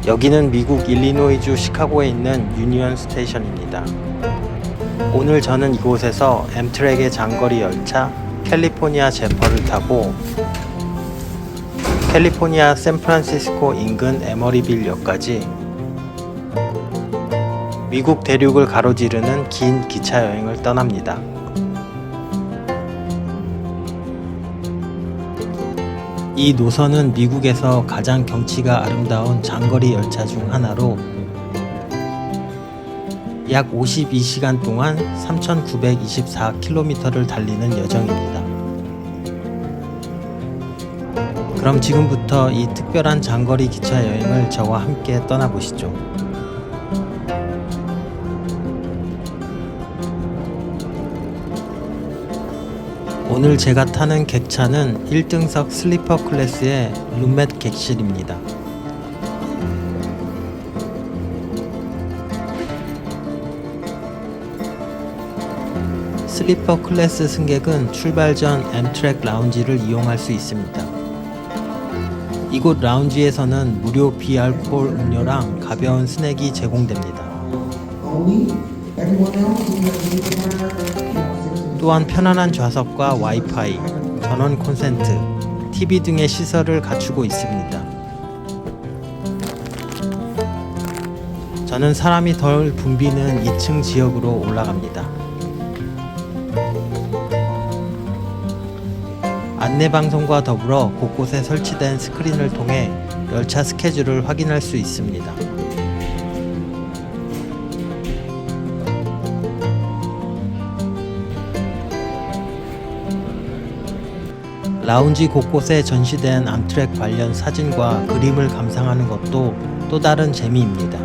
여기는 미국 일리노이주 시카고에 있는 유니언 스테이션입니다. 오늘 저는 이곳에서 엠트랙의 장거리 열차 캘리포니아 제퍼를 타고 캘리포니아 샌프란시스코 인근 에머리빌역까지 미국 대륙을 가로지르는 긴 기차 여행을 떠납니다. 이 노선은 미국에서 가장 경치가 아름다운 장거리 열차 중 하나로 약 52시간 동안 3,924km를 달리는 여정입니다. 그럼 지금부터 이 특별한 장거리 기차 여행을 저와 함께 떠나보시죠. 오늘 제가 타는 객차는 1등석 슬리퍼 클래스의 룸메트 객실입니다. 슬리퍼 클래스 승객은 출발 전 엠트랙 라운지를 이용할 수 있습니다. 이곳 라운지에서는 무료 비알코올 음료랑 가벼운 스낵이 제공됩니다. 또한 편안한 좌석과 와이파이, 전원 콘센트, TV 등의 시설을 갖추고 있습니다. 저는 사람이 덜 붐비는 2층 지역으로 올라갑니다. 안내방송과 더불어 곳곳에 설치된 스크린을 통해 열차 스케줄을 확인할 수 있습니다. 라운지 곳곳에 전시된 암트랙 관련 사진과 그림을 감상하는 것도 또 다른 재미입니다.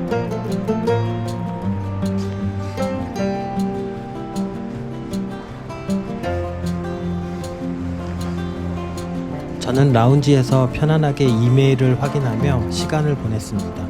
저는 라운지에서 편안하게 이메일을 확인하며 시간을 보냈습니다.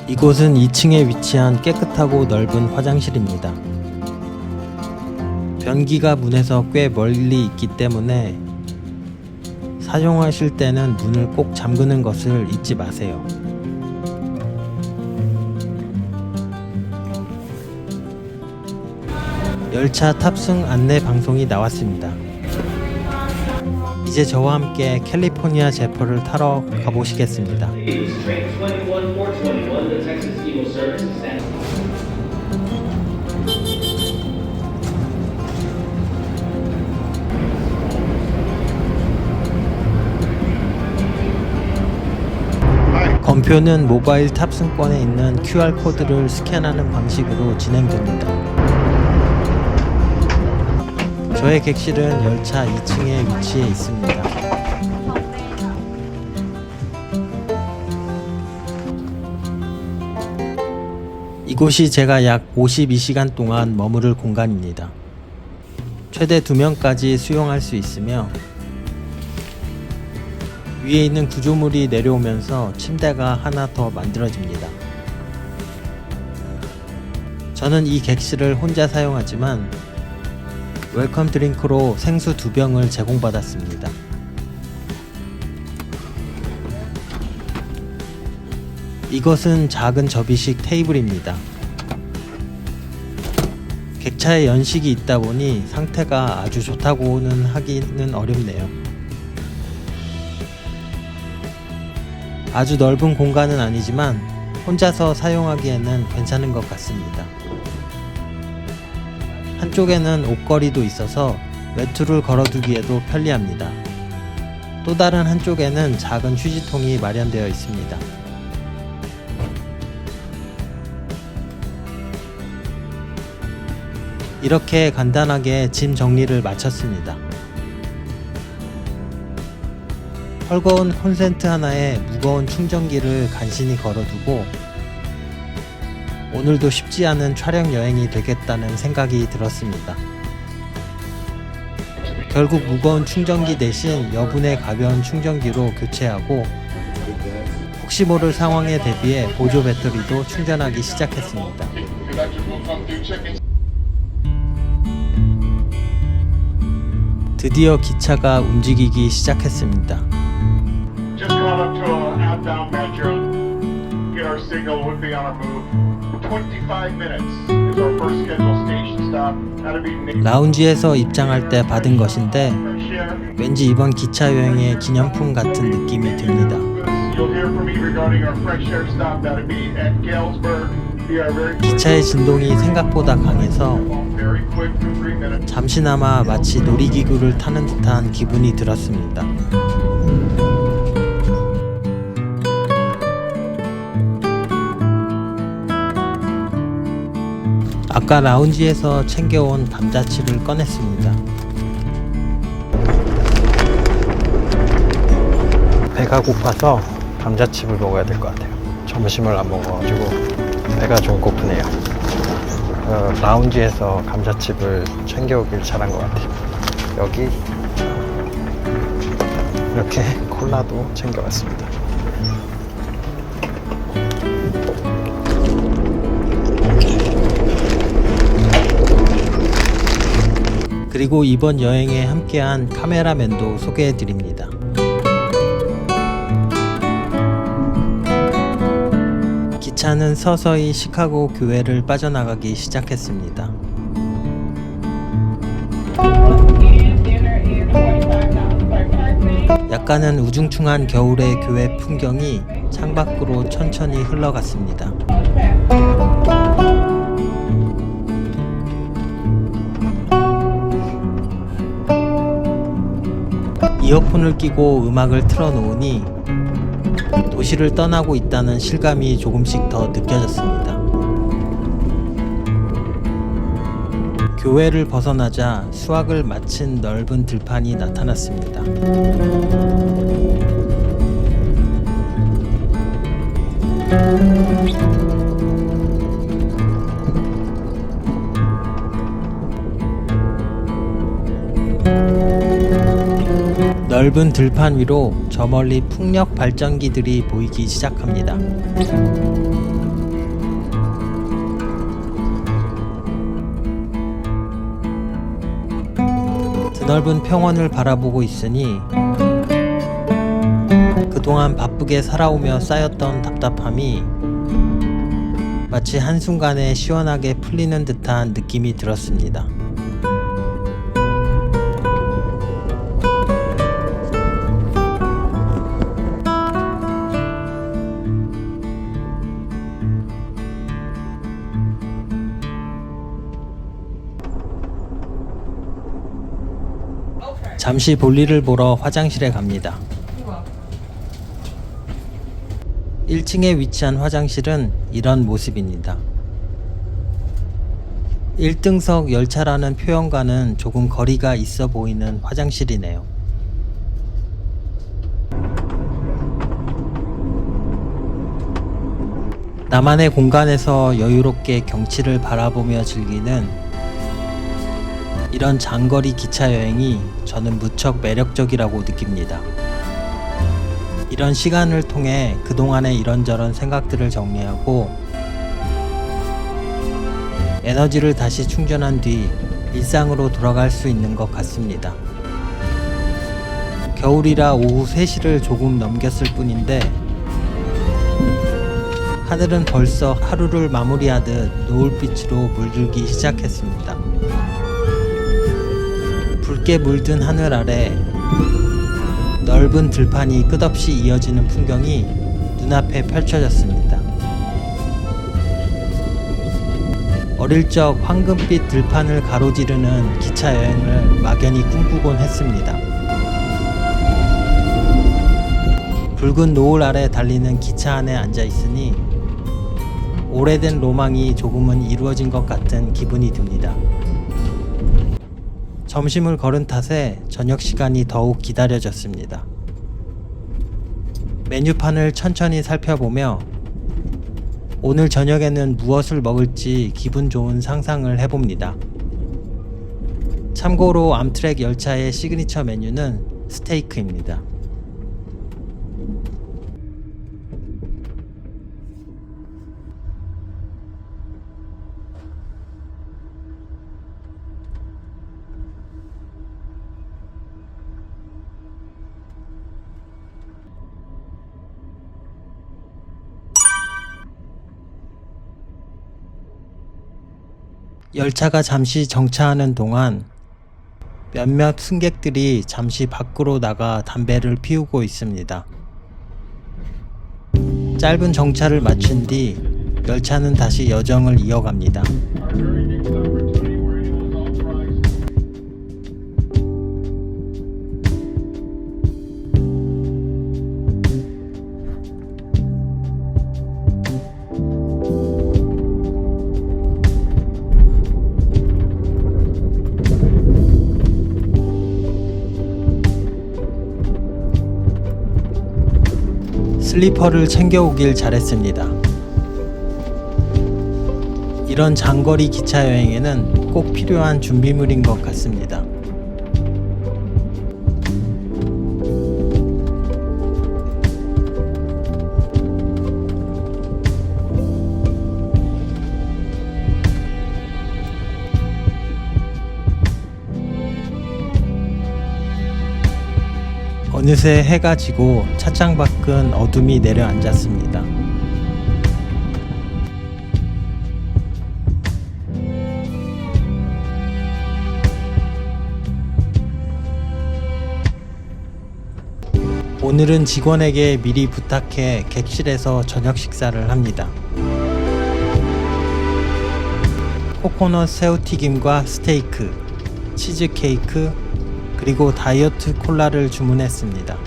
이곳은 2층에 위치한 깨끗하고 넓은 화장실입니다. 변기가 문에서 꽤 멀리 있기 때문에 사용하실 때는 문을 꼭 잠그는 것을 잊지 마세요. 열차 탑승 안내 방송이 나왔습니다. 이제 저와 함께 캘리포니아 제퍼를 타러 가보시겠습니다. 검표는 모바일 탑승권에 있는 QR코드를 스캔하는 방식으로 진행됩니다. 저의 객실은 열차 2층에 위치해 있습니다. 이곳이 제가 약 52시간 동안 머무를 공간입니다. 최대 2명까지 수용할 수 있으며 위에 있는 구조물이 내려오면서 침대가 하나 더 만들어집니다. 저는 이 객실을 혼자 사용하지만 웰컴 드링크로 생수 2병을 제공받았습니다. 이것은 작은 접이식 테이블입니다. 객차에 연식이 있다 보니 상태가 아주 좋다고는 하기는 어렵네요. 아주 넓은 공간은 아니지만 혼자서 사용하기에는 괜찮은 것 같습니다. 한쪽에는 옷걸이도 있어서 외투를 걸어두기에도 편리합니다. 또 다른 한쪽에는 작은 휴지통이 마련되어 있습니다. 이렇게 간단하게 짐 정리를 마쳤습니다. 헐거운 콘센트 하나에 무거운 충전기를 간신히 걸어두고 오늘도 쉽지 않은 촬영 여행이 되겠다는 생각이 들었습니다. 결국 무거운 충전기 대신 여분의 가벼운 충전기로 교체하고 혹시 모를 상황에 대비해 보조 배터리도 충전하기 시작했습니다. 드디어 기차가 움직이기 시작했습니다. Just caught up to an outbound metro. Get our signal. Would be on our move. 25 minutes is our first scheduled station stop. That'll be next. 라운지에서 입장할 때 받은 것인데 Fresh air. 왠지 이번 기차 여행의 기념품 같은 느낌이 듭니다. You'll hear from me regarding our fresh air stop. That'll be at Galesburg. We are very 기차의 진동이 생각보다 강해서 very quick for 3 minutes. 잠시나마 마치 놀이기구를 타는 듯한 기분이 들었습니다. 아까 라운지에서 챙겨온 감자칩을 꺼냈습니다. 배가 고파서 감자칩을 먹어야 될 것 같아요. 점심을 안 먹어가지고 배가 좀 고프네요. 라운지에서 감자칩을 챙겨오길 잘한 것 같아요. 여기 이렇게 콜라도 챙겨왔습니다. 그리고 이번 여행에 함께한 카메라맨도 소개해드립니다. 기차는 서서히 시카고 교외를 빠져나가기 시작했습니다. 약간은 우중충한 겨울의 교외 풍경이 창밖으로 천천히 흘러갔습니다. 이어폰을 끼고 음악을 틀어놓으니 도시를 떠나고 있다는 실감이 조금씩 더 느껴졌습니다. 교외를 벗어나자 수확을 마친 넓은 들판이 나타났습니다. 넓은 들판 위로 저 멀리 풍력 발전기들이 보이기 시작합니다. 드넓은 평원을 바라보고 있으니 그동안 바쁘게 살아오며 쌓였던 답답함이 마치 한순간에 시원하게 풀리는 듯한 느낌이 들었습니다. 잠시 볼일을 보러 화장실에 갑니다. 1층에 위치한 화장실은 이런 모습입니다. 1등석 열차라는 표현과는 조금 거리가 있어 보이는 화장실이네요. 나만의 공간에서 여유롭게 경치를 바라보며 즐기는 이런 장거리 기차 여행이 저는 무척 매력적이라고 느낍니다. 이런 시간을 통해 그동안의 이런저런 생각들을 정리하고 에너지를 다시 충전한 뒤 일상으로 돌아갈 수 있는 것 같습니다. 겨울이라 오후 3시를 조금 넘겼을 뿐인데 하늘은 벌써 하루를 마무리하듯 노을빛으로 물들기 시작했습니다. 붉게 물든 하늘 아래 넓은 들판이 끝없이 이어지는 풍경이 눈앞에 펼쳐졌습니다. 어릴 적 황금빛 들판을 가로지르는 기차 여행을 막연히 꿈꾸곤 했습니다. 붉은 노을 아래 달리는 기차 안에 앉아 있으니 오래된 로망이 조금은 이루어진 것 같은 기분이 듭니다. 점심을 거른 탓에 저녁 시간이 더욱 기다려졌습니다. 메뉴판을 천천히 살펴보며 오늘 저녁에는 무엇을 먹을지 기분 좋은 상상을 해봅니다. 참고로 암트랙 열차의 시그니처 메뉴는 스테이크입니다. 열차가 잠시 정차하는 동안 몇몇 승객들이 잠시 밖으로 나가 담배를 피우고 있습니다. 짧은 정차를 마친 뒤 열차는 다시 여정을 이어갑니다. 슬리퍼를 챙겨오길 잘했습니다. 이런 장거리 기차 여행에는 꼭 필요한 준비물인 것 같습니다. 어느새 해가 지고 차창 밖은 어둠이 내려앉았습니다. 오늘은 직원에게 미리 부탁해 객실에서 저녁 식사를 합니다. 코코넛 새우튀김과 스테이크, 치즈케이크, 그리고 다이어트 콜라를 주문했습니다.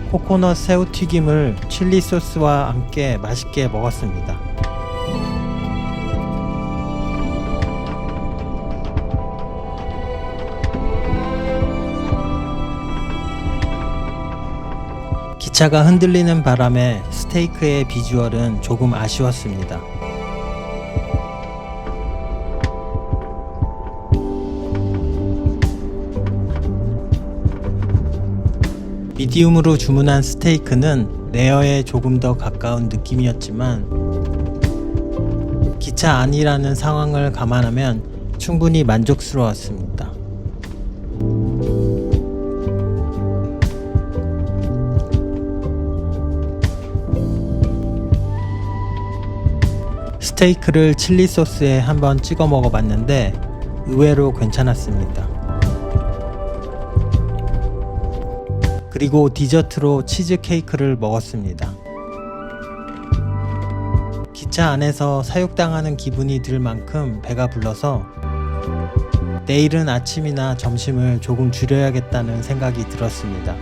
코코넛 새우튀김을 칠리 소스와 함께 맛있게 먹었습니다. 기차가 흔들리는 바람에 스테이크의 비주얼은 조금 아쉬웠습니다. 미디움으로 주문한 스테이크는 레어에 조금 더 가까운 느낌이었지만 기차 안이라는 상황을 감안하면 충분히 만족스러웠습니다. 스테이크를 칠리 소스에 한번 찍어 먹어봤는데 의외로 괜찮았습니다. 그리고 디저트로 치즈케이크를 먹었습니다. 기차 안에서 사육당하는 기분이 들 만큼 배가 불러서 내일은 아침이나 점심을 조금 줄여야겠다는 생각이 들었습니다.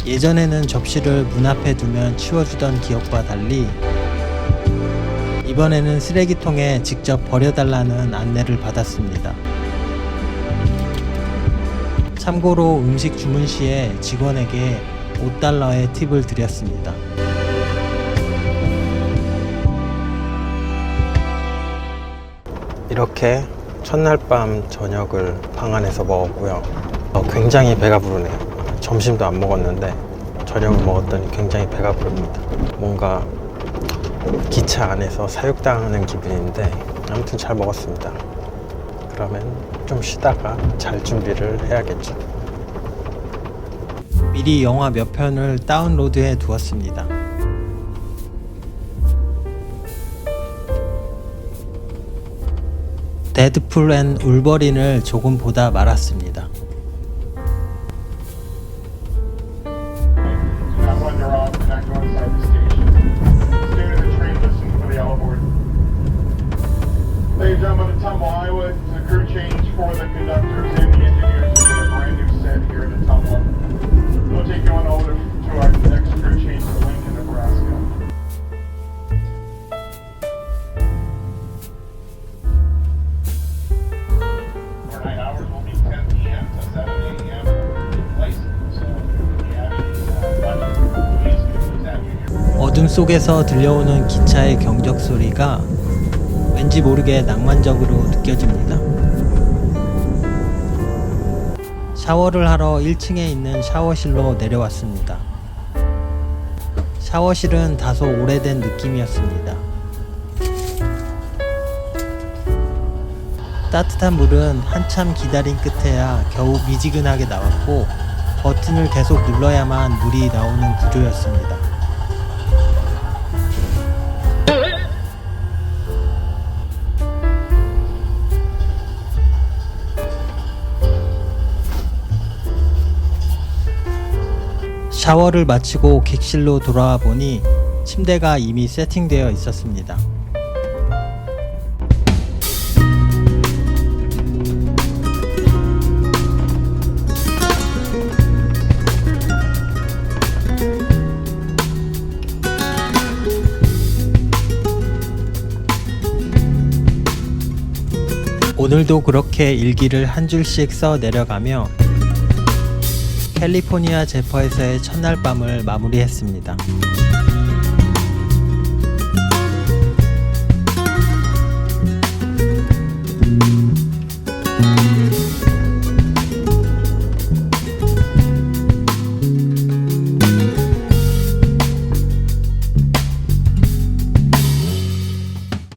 예전에는 접시를 문 앞에 두면 치워주던 기억과 달리 이번에는 쓰레기통에 직접 버려달라는 안내를 받았습니다. 참고로 음식 주문 시에 직원에게 $5의 팁을 드렸습니다. 이렇게 첫날 밤 저녁을 방 안에서 먹었고요. 굉장히 배가 부르네요. 점심도 안 먹었는데 저녁을 먹었더니 굉장히 배가 부릅니다. 뭔가 기차 안에서 사육당하는 기분인데 아무튼 잘 먹었습니다. 그러면 좀 쉬다가 잘 준비를 해야겠죠. 미리 영화 몇 편을 다운로드해 두었습니다. 데드풀 앤 울버린을 조금 보다 말았습니다. Ladies and gentlemen, in Tumble, Iowa, it's a crew change for the conductors and the engineers to get a brand new set here in Tumble. We'll take you on over to our next crew change to Lincoln, Nebraska. Our night hours will be 10 p.m. to 7 a.m. in place. So, yeah, please use that union. 어둠 속에서 들려오는 기차의 경적 소리가 왠지 모르게 낭만적으로 느껴집니다. 샤워를 하러 1층에 있는 샤워실로 내려왔습니다. 샤워실은 다소 오래된 느낌이었습니다. 따뜻한 물은 한참 기다린 끝에야 겨우 미지근하게 나왔고 버튼을 계속 눌러야만 물이 나오는 구조였습니다. 샤워를 마치고 객실로 돌아와 보니 침대가 이미 세팅되어 있었습니다. 오늘도 그렇게 일기를 한 줄씩 써 내려가며 캘리포니아 제퍼에서의 첫날 밤을 마무리했습니다.